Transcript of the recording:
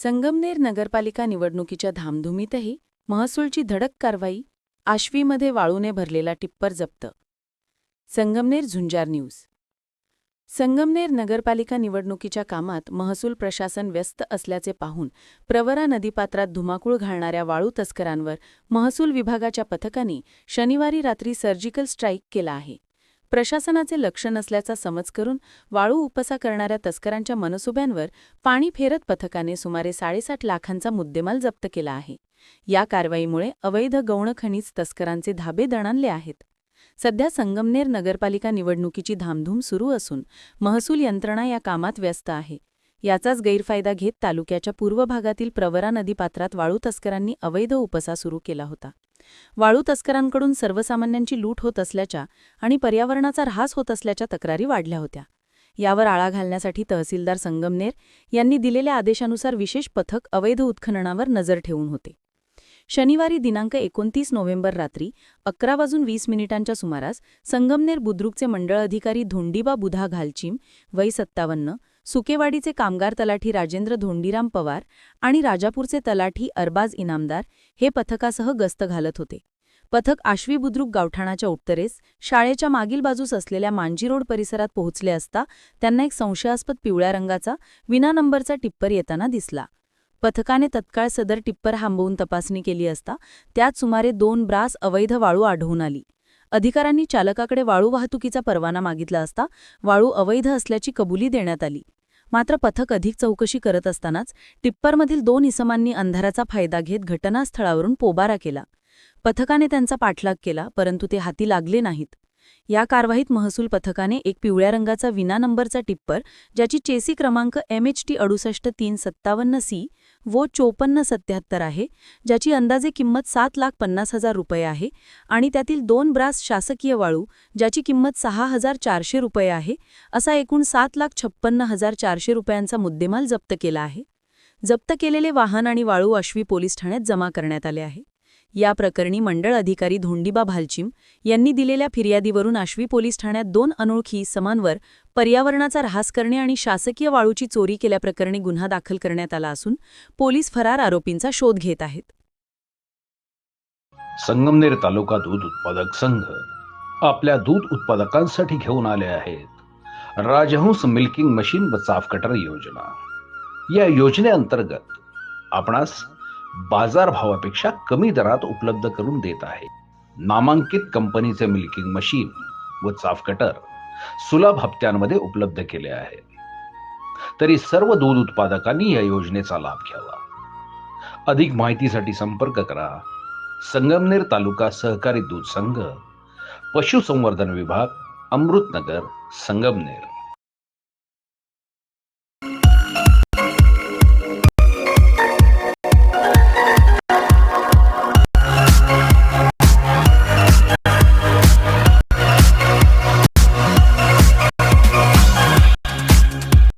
संगमनेर नगरपालिका निवडणुकीच्या धामधुमीतही महसूलची धडक कारवाई, आश्वीमध्ये वाळूने भरलेला टिप्पर जप्त. संगमनेर झुंजार न्यूज. संगमनेर नगरपालिका निवडणुकीच्या कामात महसूल प्रशासन व्यस्त असल्याचे पाहून प्रवरा नदीपात्रात धुमाकूळ घालणाऱ्या वाळू तस्करांवर महसूल विभागाच्या पथकाने शनिवारी रात्री सर्जिकल स्ट्राईक केला आहे. प्रशासनाचे लक्ष नसल्याचा समज करून वाळू उपसा करणाऱ्या तस्करांच्या मनसुब्यांवर पाणी फेरत पथकाने सुमारे 7.5 लाखांचा मुद्देमाल जप्त केला आहे. या कारवाईमुळे अवैध गौण खनिज तस्करांचे धाबे दणाणले आहेत. सध्या संगमनेर नगरपालिका निवडणुकीची धामधूम सुरू असून महसूल यंत्रणा या कामात व्यस्त आहे. याचाच गैरफायदा घेत तालुक्याच्या पूर्व भागातील प्रवरा नदीपात्रात वाळू तस्करांनी अवैध उपसा सुरू केला होता. वाळू तस्करांकडून सर्वसामान्यांची लूट होत असल्याच्या आणि पर्यावरणाचा ऱ्हास होत असल्याच्या तक्रारी वाढल्या होत्या. यावर आळा घालण्यासाठी तहसीलदार संगमनेर यांनी दिलेल्या आदेशानुसार विशेष पथक अवैध उत्खननावर नजर ठेवून होते. शनिवारी दिनांक 29 नोव्हेंबर रात्री 11:20 सुमारास संगमनेर बुद्रुकचे मंडळ अधिकारी धोंडीबा बुधा घालचीम वय 57, सुकेवाडीचे कामगार तलाठी राजेंद्र धोंडीराम पवार आणि राजापूरचे तलाठी अरबाज इनामदार हे पथकासह गस्त घालत होते. पथक आश्वी बुद्रुक गावठाणाच्या उत्तरेस शाळेच्या मागील बाजूस असलेल्या मांजी रोड परिसरात पोहोचले असता त्यांना एक संशयास्पद पिवळ्या रंगाचा विना नंबरचा टिप्पर येताना दिसला. पथकाने तत्काळ सदर टिप्पर थांबवून तपासणी केली असता त्यात सुमारे 2 ब्रास अवैध वाळू आढळून आली. अधिकाऱ्यांनी चालकाकडे वाळू वाहतुकीचा परवाना मागितला असता वाळू अवैध असल्याची कबुली देण्यात आली. मात्र पथक अधिक चौकशी करत असतानाच टिप्परमधील 2 इसमांनी अंधाराचा फायदा घेत घटनास्थळावरून पोबारा केला. पथकाने त्यांचा पाठलाग केला, परंतु ते हाती लागले नाहीत. या कारवाईत महसूल पथकाने एक पिवळ्या रंगाचा विना नंबरचा टिप्पर, ज्याची चेसी क्रमांक MHT 6857C व 5477 आहे, ज्याची अंदाजे किंमत 7,50,000 रुपये आहे, आणि त्यातील 2 ब्रास शासकीय वाळू, ज्याची किंमत 6,400 रुपये आहे, असा एकूण 7,56,400 रुपयांचा मुद्देमाल जप्त केला आहे. जप्त केलेले वाहन आणि वाळू आश्वी पोलीस ठाण्यात जमा करण्यात आले आहे. या प्रकरणी मंडळ अधिकारी धोंडीबा भालचीम यांनी दिलेल्या फिर्यादीवरून आश्वी पोलीस ठाण्यात 2 अनोळखी इसमांवर पर्यावरणाचा ऱ्हास करणे आणि शासकीय वाळूची चोरी केल्याप्रकरणी गुन्हा दाखल करण्यात आला असून पोलीस फरार आरोपींचा शोध घेत आहेत. संगमनेर तालुका दूध उत्पादक संघ आपल्या दूध उत्पादकांसाठी घेऊन आले आहेत राजहंस मिल्किंग मशीन व चाफ कटर योजना. या योजनेअंतर्गत आपणास बाजारभावापेक्षा कमी दरात उपलब्ध करून देत आहे. नामांकित कंपनीचे मिल्किंग मशीन व चाफ कटर सुलभ हप्त्यांमध्ये उपलब्ध केले आहे. तरी सर्व दूध उत्पादकांनी या योजनेचा लाभ घ्यावा. अधिक माहितीसाठी संपर्क करा संगमनेर तालुका सहकारी दूध संघ, पशुसंवर्धन विभाग, अमृतनगर, संगमनेर.